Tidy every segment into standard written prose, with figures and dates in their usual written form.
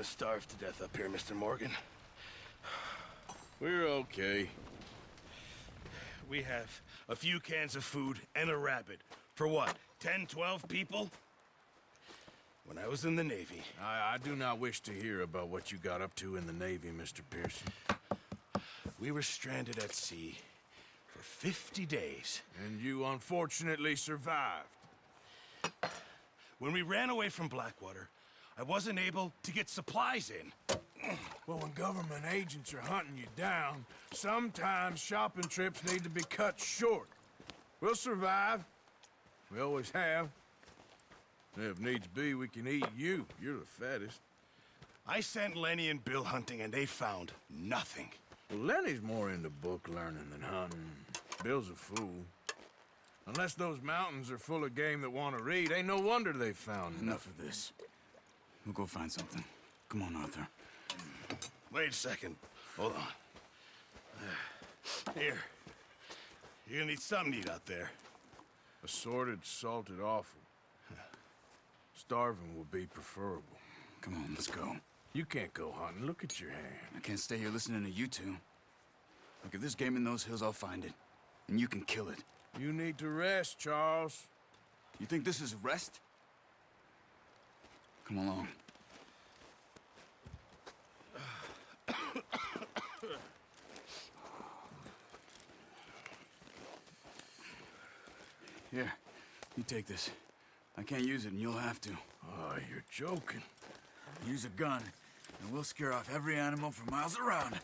to starve to death up here, Mr. Morgan. We're okay. We have a few cans of food and a rabbit. For what, 10, 12 people? When I was in the Navy... I do not wish to hear about what you got up to in the Navy, Mr. Pearson. We were stranded at sea for 50 days. And you unfortunately survived. When we ran away from Blackwater, I wasn't able to get supplies in. Well, when government agents are hunting you down, sometimes shopping trips need to be cut short. We'll survive. We always have. If needs be, we can eat you. You're the fattest. I sent Lenny and Bill hunting, and they found nothing. Well, Lenny's more into book learning than hunting. Bill's a fool. Unless those mountains are full of game that want to read, ain't no wonder they found Enough of this. We'll go find something. Come on, Arthur. Wait a second. Hold on. Here. You're gonna need something to eat out there. Assorted, salted offal. Starving will be preferable. Come on, let's go. You can't go hunting. Look at your hand. I can't stay here listening to you two. Look, if there's game in those hills, I'll find it. And you can kill it. You need to rest, Charles. You think this is rest? Come along. Here, you take this. I can't use it, and you'll have to. Oh, you're joking. Use a gun, and we'll scare off every animal for miles around.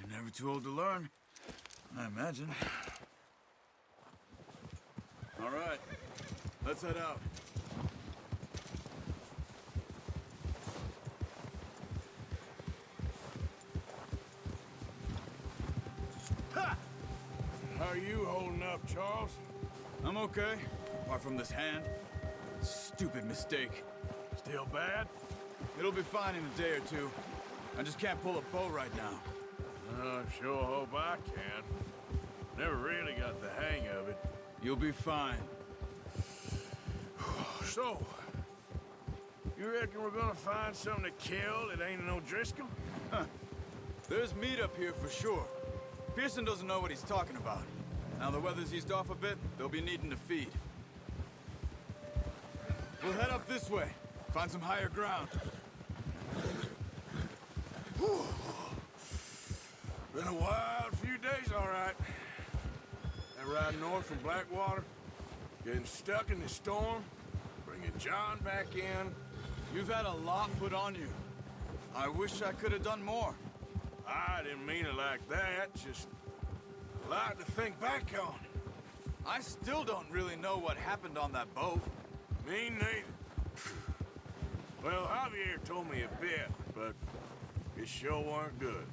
You're never too old to learn, I imagine. All right, let's head out. Ha! How are you holding up, Charles? I'm okay, apart from this hand. Stupid mistake. Still bad? It'll be fine in a day or two. I just can't pull a bow right now. I sure hope I can. Never really got the hang of it. You'll be fine. So, you reckon we're gonna find something to kill that ain't no Driscoll? Huh. There's meat up here for sure. Pearson doesn't know what he's talking about. Now the weather's eased off a bit, they'll be needing to feed. We'll head up this way. Find some higher ground. Whew. Been a wild few days, all right. That ride north from Blackwater, getting stuck in the storm, bringing John back in. You've had a lot put on you. I wish I could have done more. I didn't mean it like that, just a lot to think back on. I still don't really know what happened on that boat. Me neither. Well, Javier told me a bit, but it sure weren't good.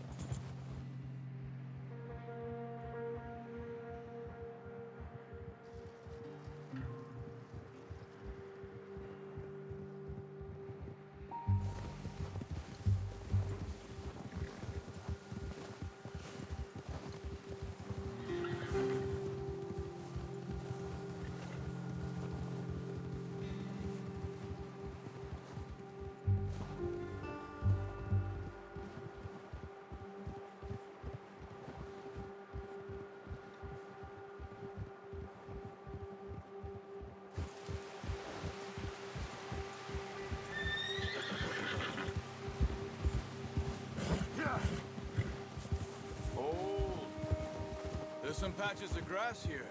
There's some patches of grass here.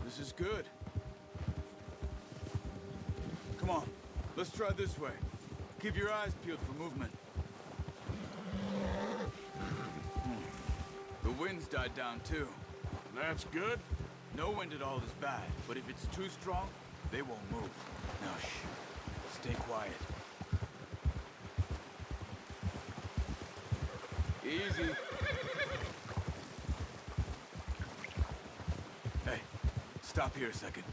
This is good. Come on, let's try this way. Keep your eyes peeled for movement. The wind's died down too. That's good. No wind at all is bad, but if it's too strong, they won't move. Now shh, stay quiet. Easy. Hey, stop here a second.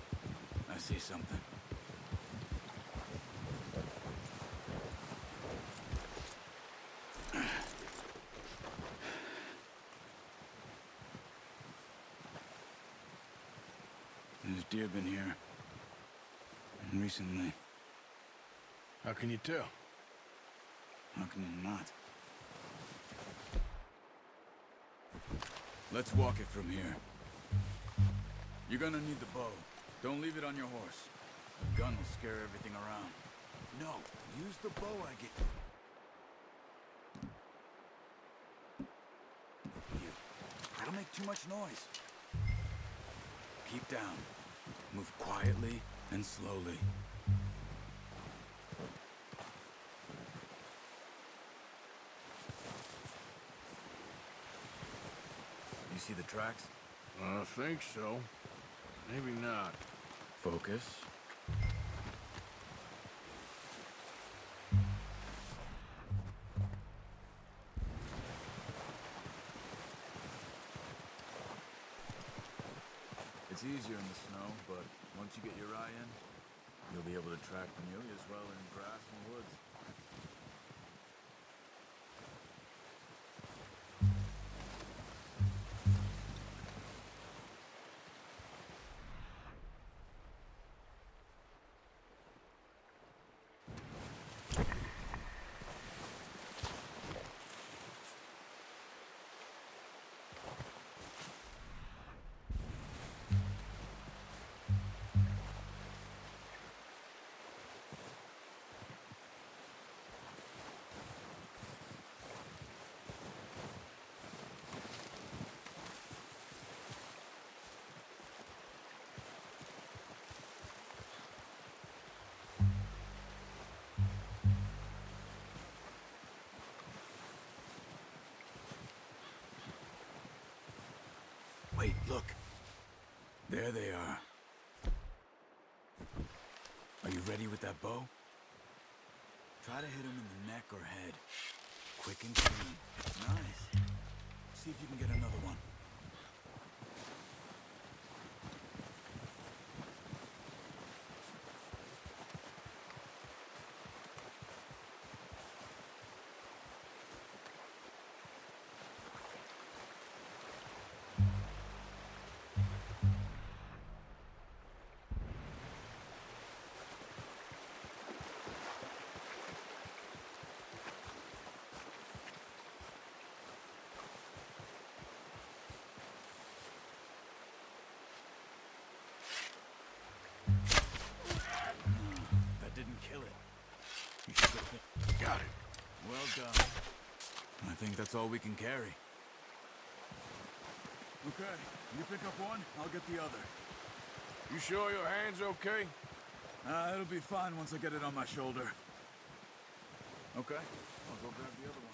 I see something. There's deer been here. Recently. How can you tell? How can you not? Let's walk it from here. You're gonna need the bow. Don't leave it on your horse. The gun will scare everything around. No, use the bow I get. You. That'll make too much noise. Keep down. Move quietly and slowly. You see the tracks? I think so. Maybe not. Focus. It's easier in the snow, but once you get your eye in, you'll be able to track nearly as well in grass and woods. Wait, look. There they are. Are you ready with that bow? Try to hit him in the neck or head. Quick and clean. Nice. See if you can get another one. That didn't kill it. You should get it. Got it. Well done. I think that's all we can carry. Okay, you pick up one, I'll get the other. You sure your hand's okay? It'll be fine once I get it on my shoulder. Okay, I'll go grab the other one.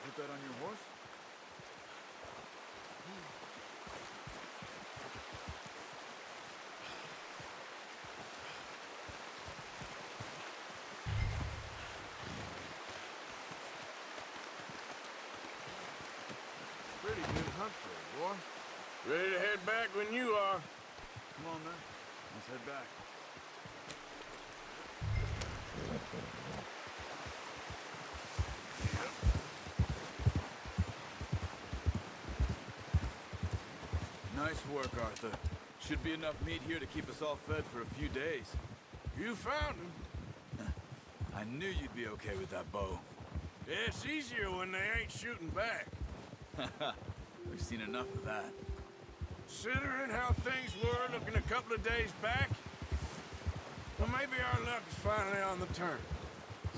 Put that on your horse? Pretty good hunt there, boy. Ready to head back when you are. Come on, man. Let's head back. Nice work, Arthur. Should be enough meat here to keep us all fed for a few days. You found him. I knew you'd be okay with that bow. Yeah, it's easier when they ain't shooting back. We've seen enough of that. Considering how things were looking a couple of days back, well, maybe our luck is finally on the turn.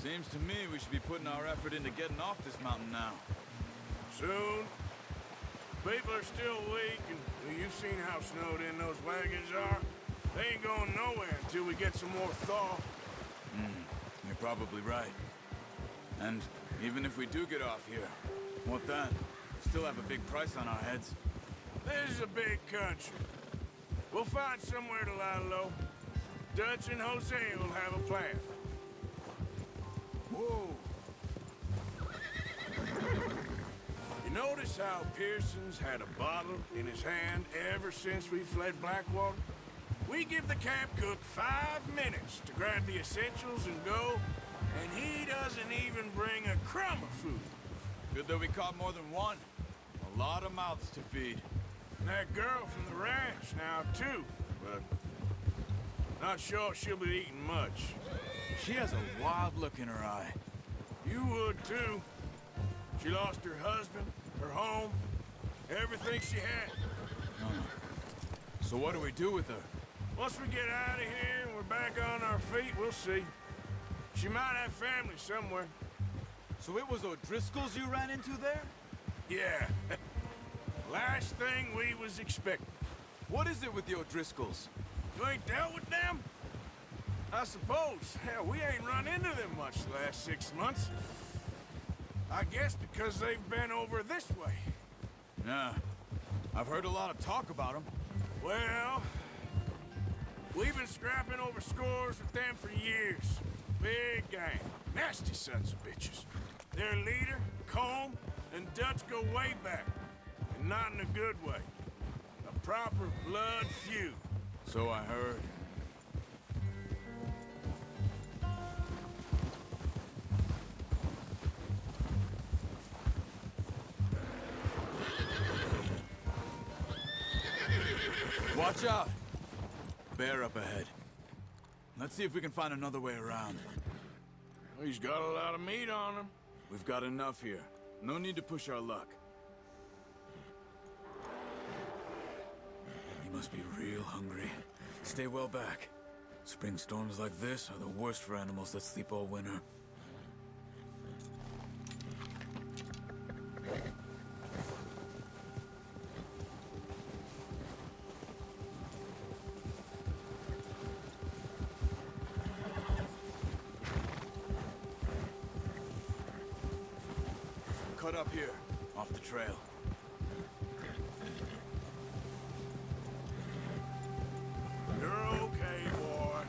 Seems to me we should be putting our effort into getting off this mountain now. Soon. People are still weak, and well, you've seen how snowed in those wagons are. They ain't going nowhere until we get some more thaw. You're probably right. And even if we do get off here, what then? We still have a big price on our heads. This is a big country. We'll find somewhere to lie low. Dutch and Jose will have a plan. Whoa. You notice how Pearson's had a bottle in his hand ever since we fled Blackwater? We give the camp cook 5 minutes to grab the essentials and go, and he doesn't even bring a crumb of food. Good that we caught more than one. A lot of mouths to feed. And that girl from the ranch now, too, but not sure she'll be eating much. She has a wild look in her eye. You would, too. She lost her husband, her home, everything she had. So what do we do with her? Once we get out of here and we're back on our feet, we'll see. She might have family somewhere. So it was O'Driscoll's you ran into there? Yeah. Last thing we was expecting. What is it with the O'Driscolls? You ain't dealt with them? I suppose. Hell, we ain't run into them much the last 6 months. I guess because they've been over this way. Yeah. I've heard a lot of talk about them. Well, we've been scrapping over scores with them for years. Big gang. Nasty sons of bitches. Their leader, Combe, and Dutch go way back. And not in a good way. A proper blood feud. So I heard. Watch out! Bear up ahead. Let's see if we can find another way around. He's got a lot of meat on him. We've got enough here. No need to push our luck. He must be real hungry. Stay well back. Spring storms like this are the worst for animals that sleep all winter. Cut up here, off the trail. You're okay, boy.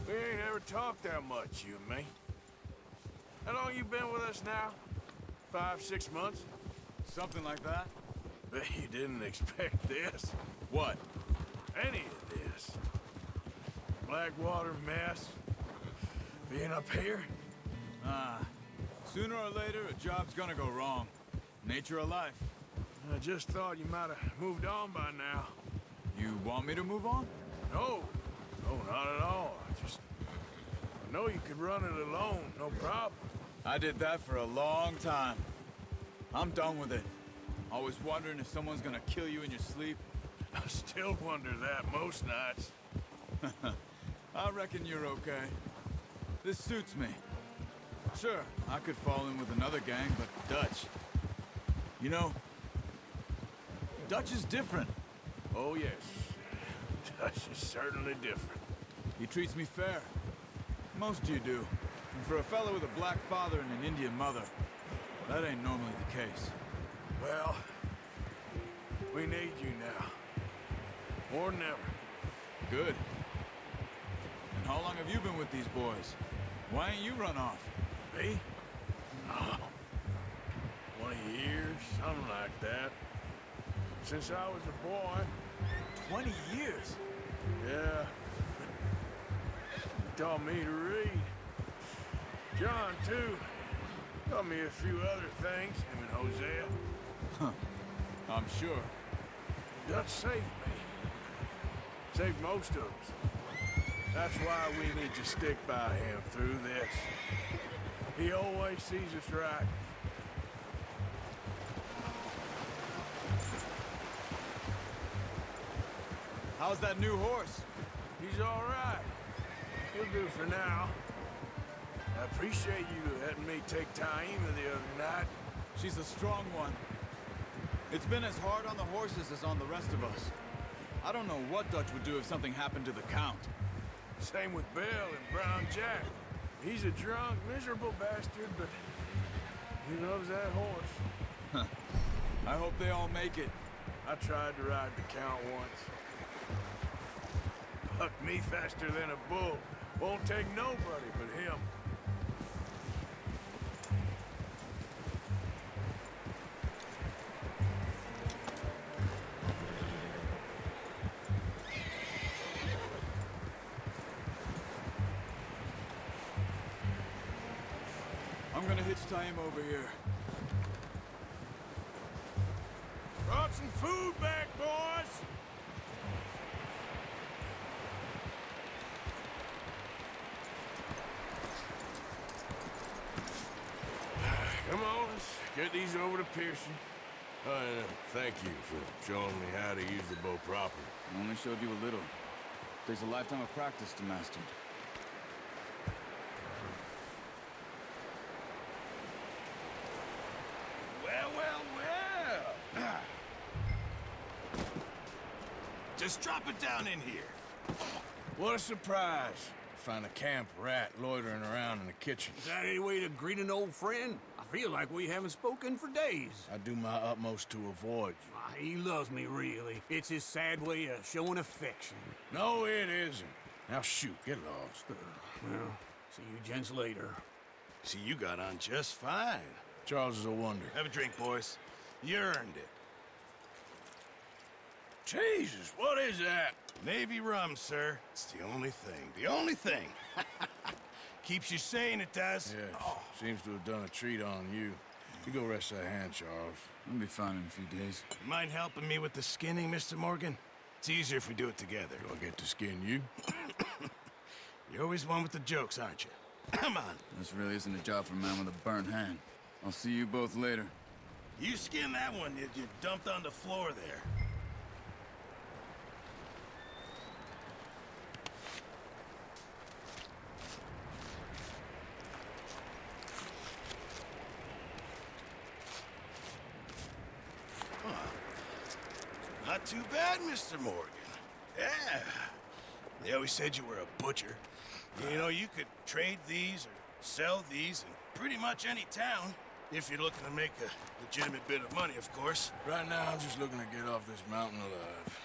We ain't ever talked that much, you and me. How long you been with us now? 5, 6 months? Something like that? Bet you didn't expect this. What? Any of this. Blackwater mess. Being up here. Sooner or later, a job's gonna go wrong. Nature of life. I just thought you might have moved on by now. You want me to move on? No. No, not at all. I know you could run it alone, no problem. I did that for a long time. I'm done with it. Always wondering if someone's gonna kill you in your sleep. I still wonder that most nights. I reckon you're okay. This suits me. Sure, I could fall in with another gang, but Dutch... You know, Dutch is different. Oh, yes. Dutch is certainly different. He treats me fair. Most you do. And for a fellow with a black father and an Indian mother, that ain't normally the case. Well, we need you now. More than ever. Good. And how long have you been with these boys? Why ain't you run off? Me? Oh, 20 years, something like that. Since I was a boy. 20 years? Yeah. He taught me to read. John, too. Taught me a few other things, him and Hosea. I'm sure. Dutch saved me. Saved most of us. That's why we need to stick by him through this. He always sees us right. How's that new horse? He's all right. He'll do for now. I appreciate you letting me take Taima the other night. She's a strong one. It's been as hard on the horses as on the rest of us. I don't know what Dutch would do if something happened to the Count. Same with Bill and Brown Jack. He's a drunk, miserable bastard, but he loves that horse. I hope they all make it. I tried to ride the Count once. Bucked me faster than a bull. Won't take nobody but him. I'm gonna hitch Taima over here. Brought some food back, boys! Come on, let's get these over to Pearson. Thank you for showing me how to use the bow properly. I only showed you a little. Takes a lifetime of practice to master it. Well. Just drop it down in here. What a surprise. Find a camp rat loitering around in the kitchen. Is that any way to greet an old friend? I feel like we haven't spoken for days. I do my utmost to avoid you. Ah, he loves me, really. It's his sad way of showing affection. No, it isn't. Now shoot, get lost. Well, see you gents later. See, you got on just fine. Charles is a wonder. Have a drink, boys. You earned it. Jesus, what is that? Navy rum, sir. It's the only thing. The only thing. Keeps you sane, it does. Yes, seems to have done a treat on you. You go rest that hand, Charles. I'll be fine in a few days. You mind helping me with the skinning, Mr. Morgan? It's easier if we do it together. Do I get to skin you? You're always one with the jokes, aren't you? Come on. This really isn't a job for a man with a burnt hand. I'll see you both later. You skin that one you dumped on the floor there. Not too bad, Mr. Morgan. Yeah. They always said you were a butcher. You know, you could trade these or sell these in pretty much any town, if you're looking to make a legitimate bit of money, of course. Right now, I'm just looking to get off this mountain alive.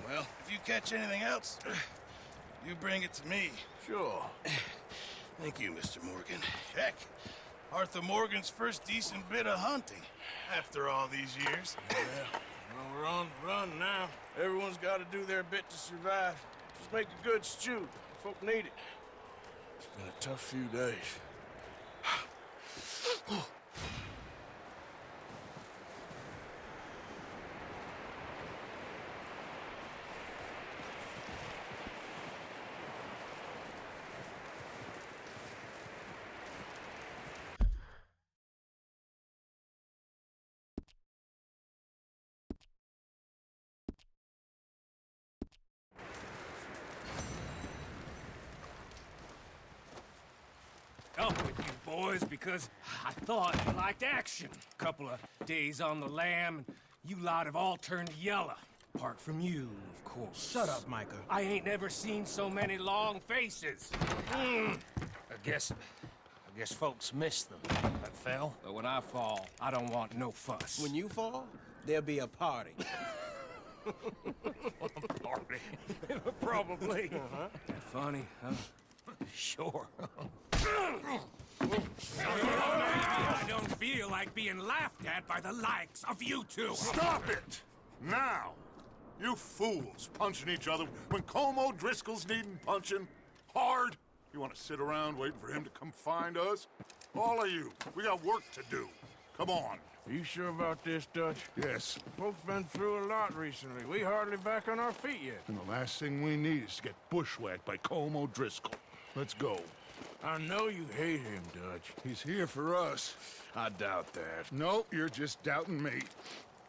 Well, if you catch anything else, you bring it to me. Sure. Thank you, Mr. Morgan. Heck, Arthur Morgan's first decent bit of hunting after all these years. Yeah. Well, we're on the run now. Everyone's got to do their bit to survive. Just make a good stew. Folk need it. It's been a tough few days. Up with you boys because I thought you liked action. Couple of days on the lam, and you lot have all turned yellow. Apart from you, of course. Shut up, Micah. I ain't never seen so many long faces. I guess folks miss them. That fell. But when I fall, I don't want no fuss. When you fall, there'll be a party. Party. Probably. Funny, huh? Sure. I don't feel like being laughed at by the likes of you two. Stop it! Now! You fools punching each other when Como Driscoll's needing punching. Hard! You want to sit around waiting for him to come find us? All of you, we got work to do. Come on. Are you sure about this, Dutch? Yes. Folks been through a lot recently. We hardly back on our feet yet. And the last thing we need is to get bushwhacked by Como Driscoll. Let's go. I know you hate him, Dutch. He's here for us. I doubt that. No, you're just doubting me.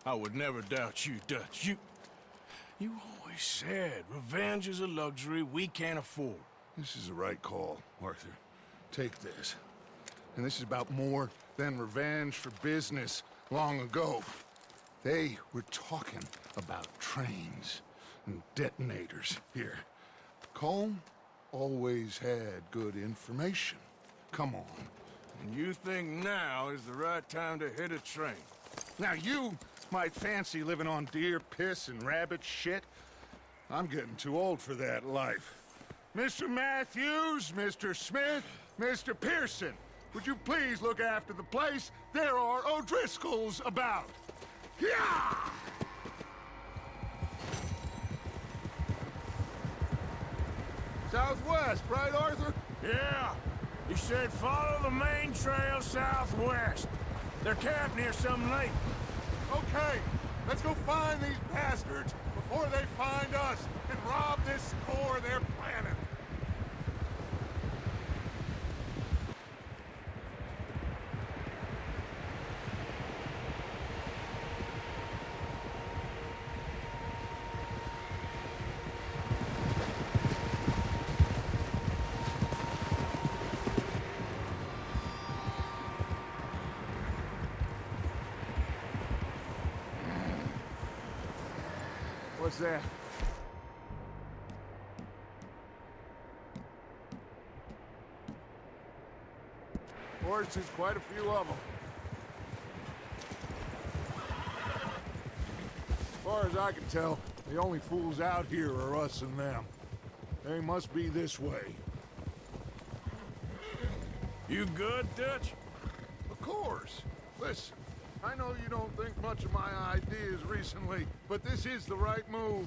I would never doubt you, Dutch. You always always said revenge is a luxury we can't afford. This is the right call, Arthur. Take this. And this is about more than revenge for business long ago. They were talking about trains and detonators here. Colm always had good information. Come on. And you think now is the right time to hit a train? Now you might fancy living on deer piss and rabbit shit. I'm getting too old for that life. Mr. Matthews, Mr. Smith, Mr. Pearson, would you please look after the place? There are O'Driscolls about. Yeah! Southwest, right, Arthur? Yeah. He said follow the main trail southwest. They're camped near some lake. Okay, let's go find these bastards before they find us and rob this store they're planning. What's that? Horses, quite a few of them. As far as I can tell, the only fools out here are us and them. They must be this way. You good, Dutch? Of course. Listen, I know you don't think much of my ideas recently, but this is the right move.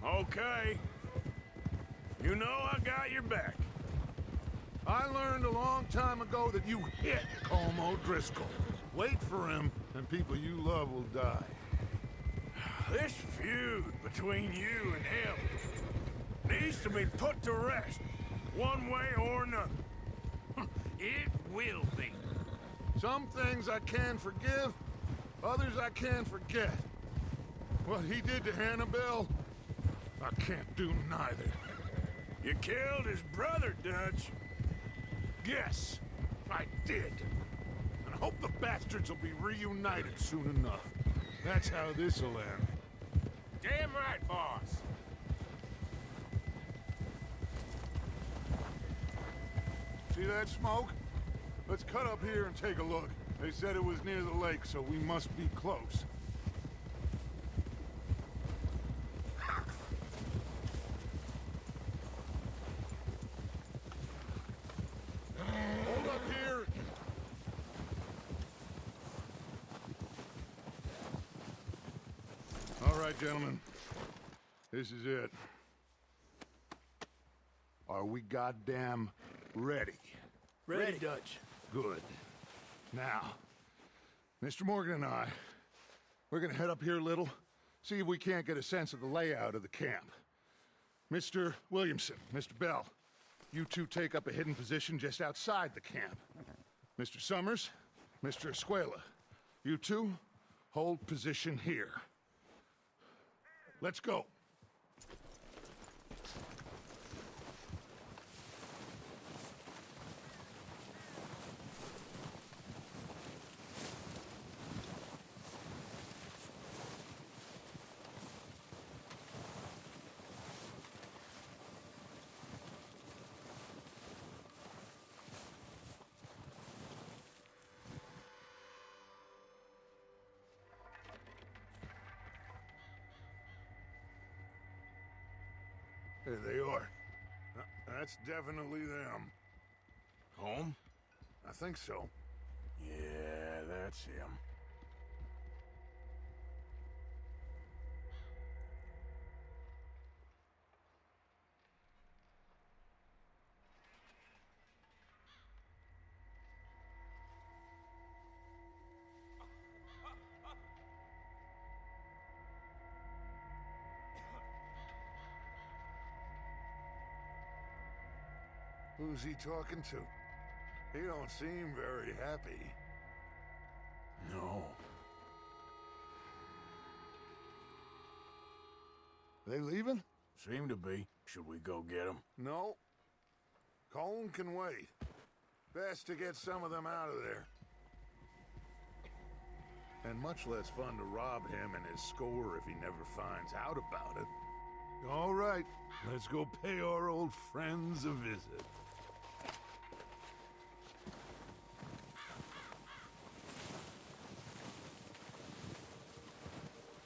Okay. You know I got your back. I learned a long time ago that you hit Colm O'Driscoll. Wait for him, and people you love will die. This feud between you and him needs to be put to rest, one way or another. It will be. Some things I can forgive, others I can't forget. What he did to Annabelle, I can't do neither. You killed his brother, Dutch. Yes, I did. And I hope the bastards will be reunited soon enough. That's how this'll end. Damn right, boss. See that smoke? Let's cut up here and take a look. They said it was near the lake, so we must be close. Hold up here. All right, gentlemen. This is it. Are we goddamn ready? Ready, Dutch. Good. Now, Mr. Morgan and I, we're gonna head up here a little, see if we can't get a sense of the layout of the camp. Mr. Williamson, Mr. Bell, you two take up a hidden position just outside the camp. Mr. Summers, Mr. Escuela, you two hold position here. Let's go. There they are. That's definitely them. Home? I think so. Yeah, that's him. Who's he talking to? He don't seem very happy. No. They leaving? Seem to be. Should we go get them? No. Colm can wait. Best to get some of them out of there. And much less fun to rob him and his score if he never finds out about it. All right, let's go pay our old friends a visit.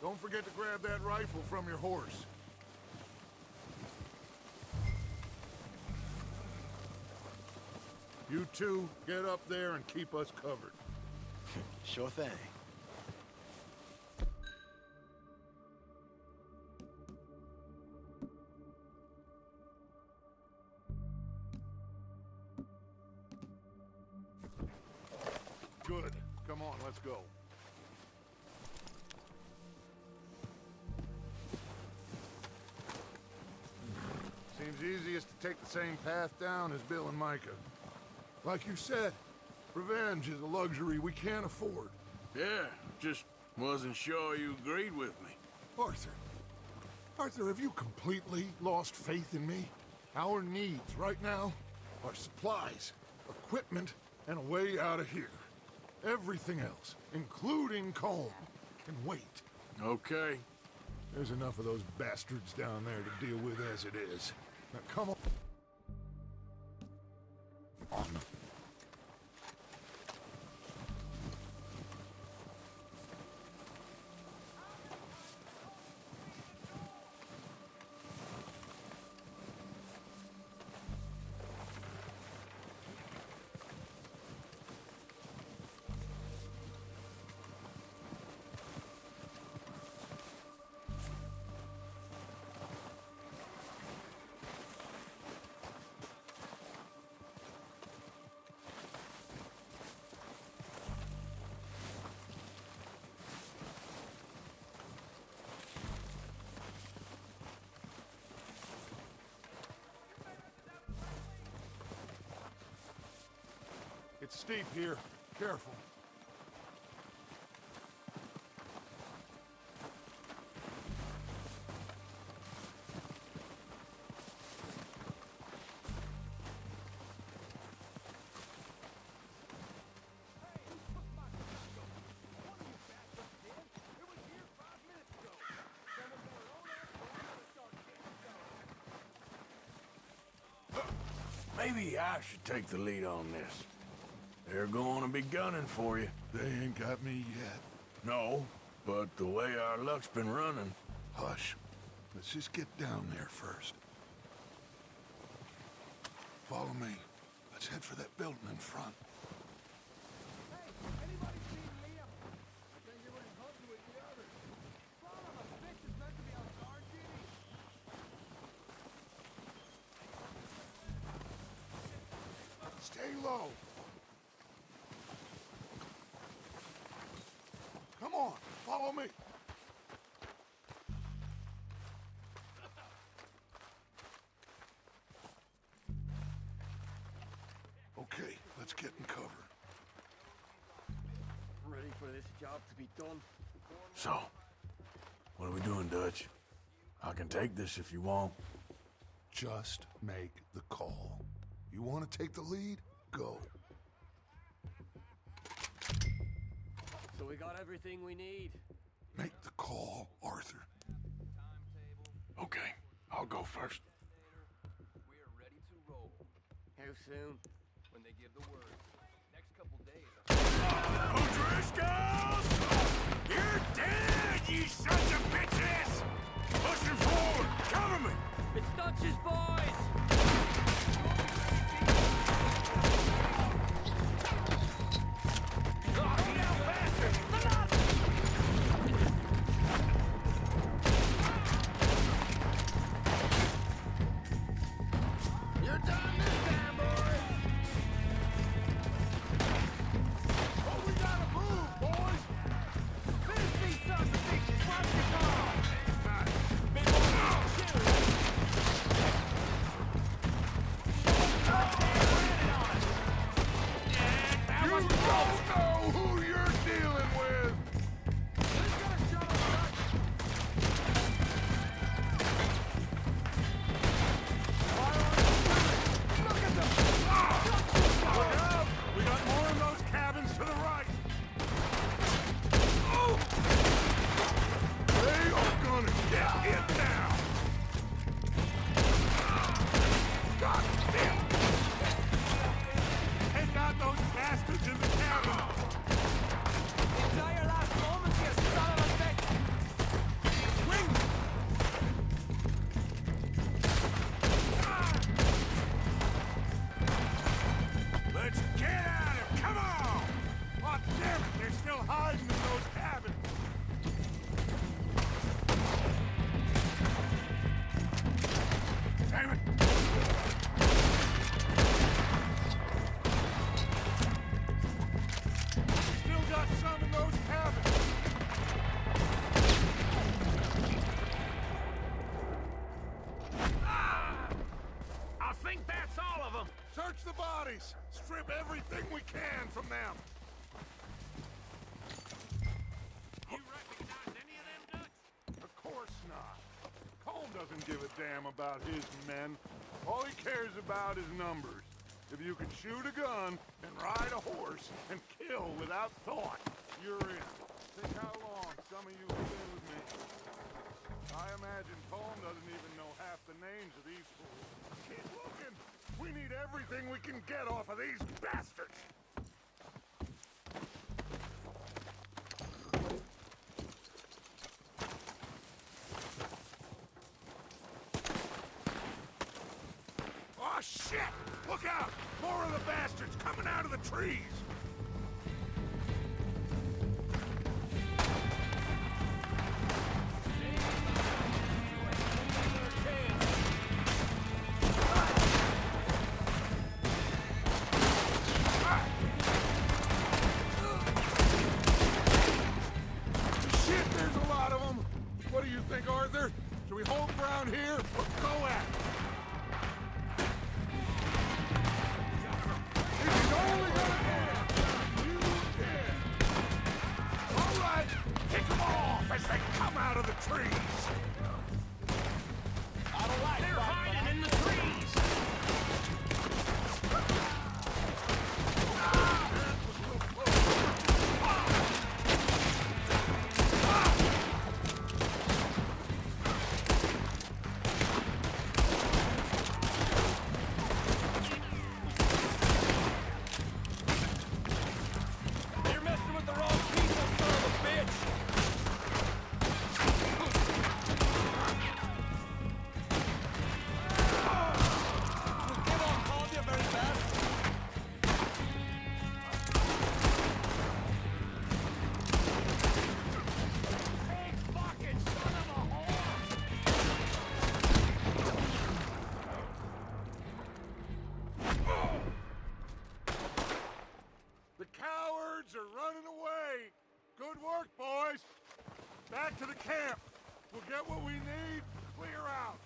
Don't forget to grab that rifle from your horse. You two, get up there and keep us covered. Sure thing. Good. Come on, let's go. Seems easiest to take the same path down as Bill and Micah. Like you said, revenge is a luxury we can't afford. Yeah, just wasn't sure you agreed with me. Arthur, have you completely lost faith in me? Our needs right now are supplies, equipment, and a way out of here. Everything else, including Colm, can wait. Okay. There's enough of those bastards down there to deal with as it is. Now come on. It's steep here. Careful. Maybe I should take the lead on this. They're going to be gunning for you. They ain't got me yet. No, but the way our luck's been running... Hush. Let's just get down there first. Follow me. Let's head for that building in front. Stay low. Come on, follow me. Okay, let's get in cover. Ready for this job to be done? So, what are we doing, Dutch? I can take this if you want. Just make the call. You want to take the lead? Go. So we got everything we need. Make the call, Arthur. Okay, I'll go first. We're ready to roll. How soon? When they give the word. Next couple days. O'Driscolls! You're dead, you sons of bitches! Pushing forward! Cover me! It's Dutch's boys! You're done this time, boys! Oh, we gotta move, boys! They're still hiding in those cabins. Damn it! Still got some in those cabins. I think that's all of them. Search the bodies. Strip everything we can from them. You recognize any of them, Dutch? Of course not. Colm doesn't give a damn about his men. All he cares about is numbers. If you can shoot a gun and ride a horse and kill without thought, you're in. Think how long some of you have been with me. I imagine Colm doesn't even know half the names of these fools. Keep looking. We need everything we can get off of these bastards. Oh, shit! Look out! More of the bastards coming out of the trees! Shit, there's a lot of them! What do you think, Arthur? Should we hold ground here or go at it? Only gonna end. You did. All right, pick them off as they come out of the trees. I don't like They're hiding in the trees. You're messing with the wrong people, son of a bitch. Get on, called you very fast. Hey, fucking son of a whore! The cowards are running away. Good work, boys. Back to the camp. We'll get what we need. Clear out.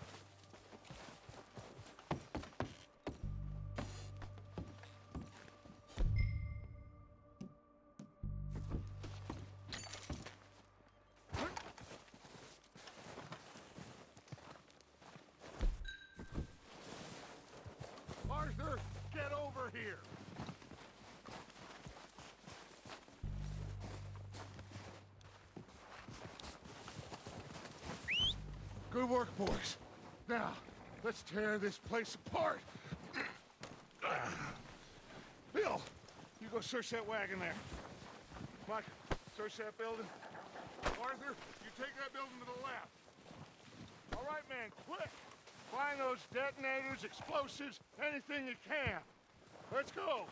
Arthur, get over here. Good work, boys. Now, let's tear this place apart. Bill, you go search that wagon there. Mike, search that building. Arthur, you take that building to the left. All right, man, quick. Find those detonators, explosives, anything you can. Let's go.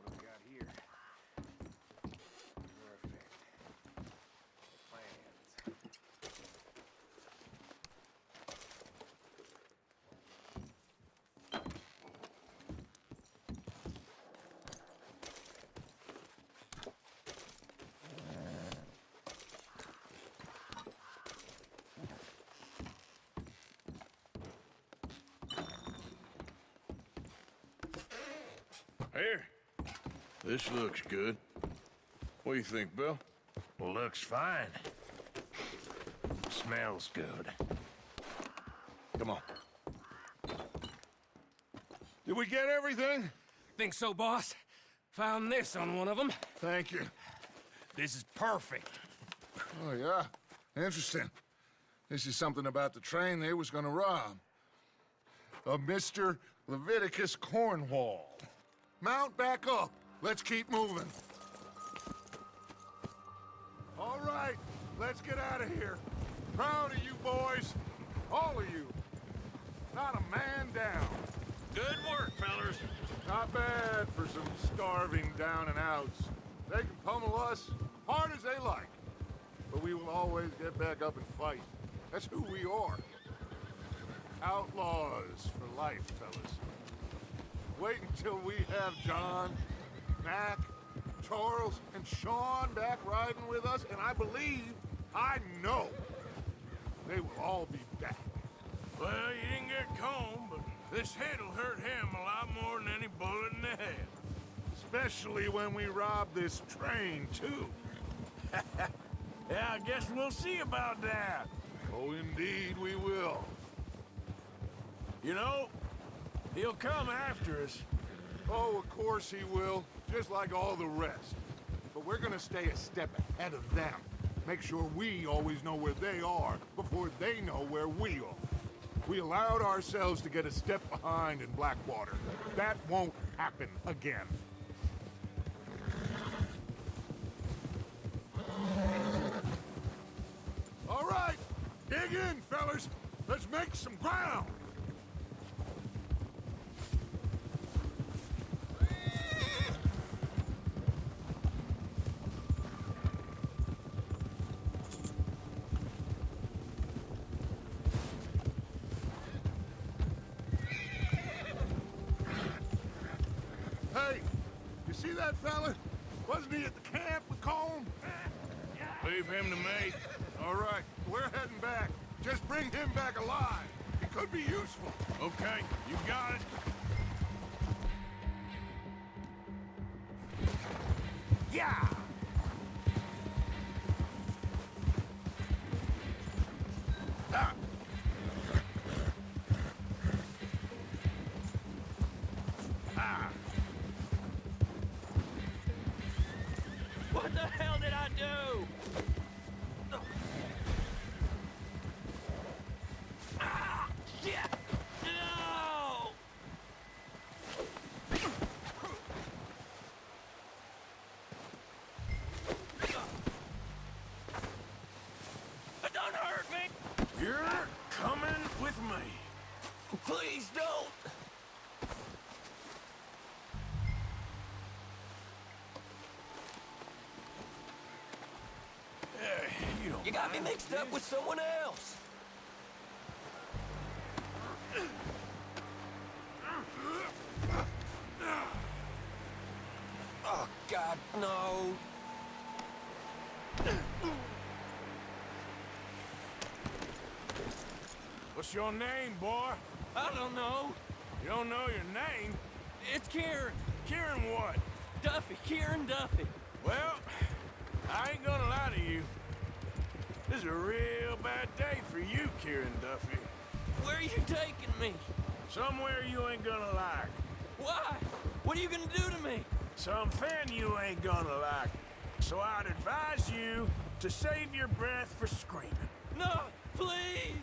What do we got here? Perfect. Plans. Here. This looks good. What do you think, Bill? Looks fine. Smells good. Come on. Did we get everything? Think so, boss? Found this on one of them. Thank you. This is perfect. Oh, yeah? Interesting. This is something about the train they was gonna rob. A Mr. Leviticus Cornwall. Mount back up. Let's keep moving. let's get out of here. Proud of you boys. All of you. Not a man down. Good work, fellers. Not bad for some starving down and outs. They can pummel us hard as they like. But we will always get back up and fight. That's who we are. Outlaws for life, fellas. Wait until we have John, Mac, Charles, and Sean back riding with us, and I know, they will all be back. Well, you didn't get Combe, but this hit'll hurt him a lot more than any bullet in the head. Especially when we rob this train, too. Yeah, I guess we'll see about that. Oh, indeed we will. You know, he'll come after us. Oh, of course he will, just like all the rest. But we're gonna stay a step ahead of them. Make sure we always know where they are before they know where we are. We allowed ourselves to get a step behind in Blackwater. That won't happen again. All right, dig in, fellas. Let's make some ground. Hey, you see that fella? Wasn't he at the camp with Colm? Leave him to me. All right, we're heading back. Just bring him back alive. He could be useful. Okay, you got it. Yeah! Ah! Ah! What the hell did I do? Ah! Shit! No! Don't hurt me! You're coming with me. Please don't! You don't You got me mind mixed up with someone else. Oh, God, no. What's your name, boy? I don't know. You don't know your name? It's Kieran. Kieran what? Duffy. Kieran Duffy. Well, I ain't gonna lie to you. This is a real bad day for you, Kieran Duffy. Where are you taking me? Somewhere you ain't gonna like. Why? What are you gonna do to me? Something you ain't gonna like. So I'd advise you to save your breath for screaming. No, please.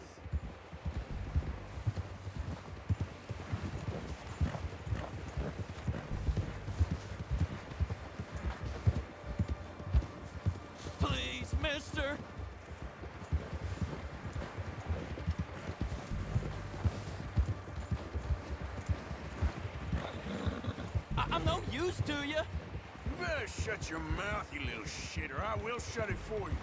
Please, mister. I'm no use to you. You better shut your mouth, you little shit, or I will shut it for you.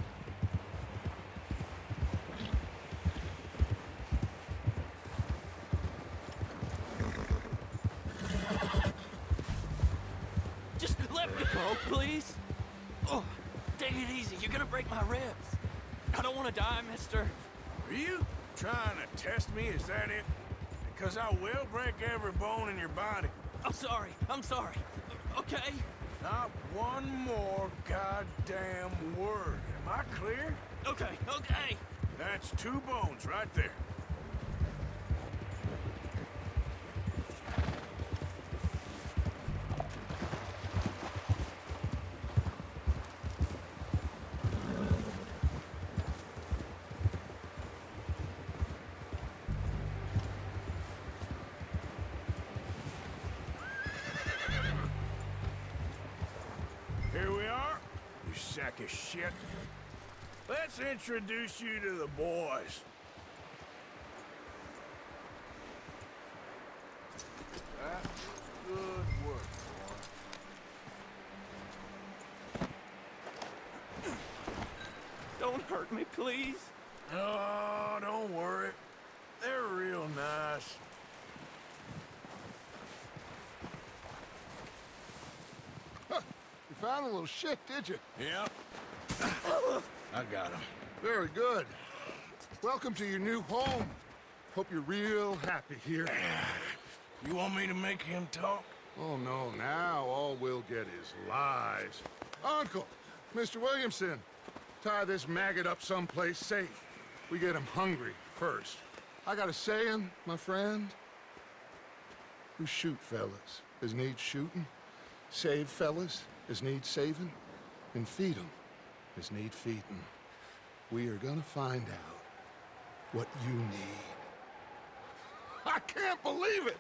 Just let me go, please. Oh, take it easy. You're gonna break my ribs. I don't want to die, mister. Are you trying to test me? Is that it? Because I will break every bone in your body. I'm sorry. I'm sorry. Okay? Not one more goddamn word. Am I clear? Okay, okay. That's 2 bones right there. Here we are, you sack of shit. Let's introduce you to the boys. That was good work, boy. Don't hurt me, please. Oh, don't worry. They're real nice. You found a little shit, did you? Yep. I got him. Very good. Welcome to your new home. Hope you're real happy here. You want me to make him talk? Oh, no, now all we'll get is lies. Uncle, Mr. Williamson, tie this maggot up someplace safe. We get him hungry first. I got a saying, my friend. Who shoot fellas as need shooting, save fellas as need saving, and feed 'em as need feeding. We are gonna find out what you need. I can't believe it!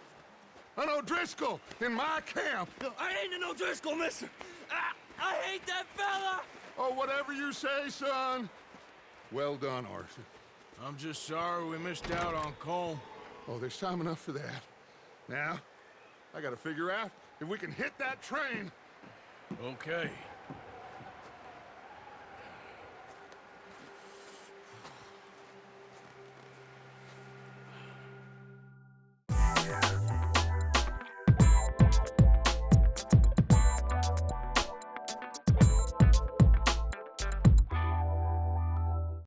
An O'Driscoll in my camp! I ain't an O'Driscoll, mister! I hate that fella! Oh, whatever you say, son. Well done, Arthur. I'm just sorry we missed out on Colm. Oh, there's time enough for that. Now, I gotta figure out if we can hit that train. Okay.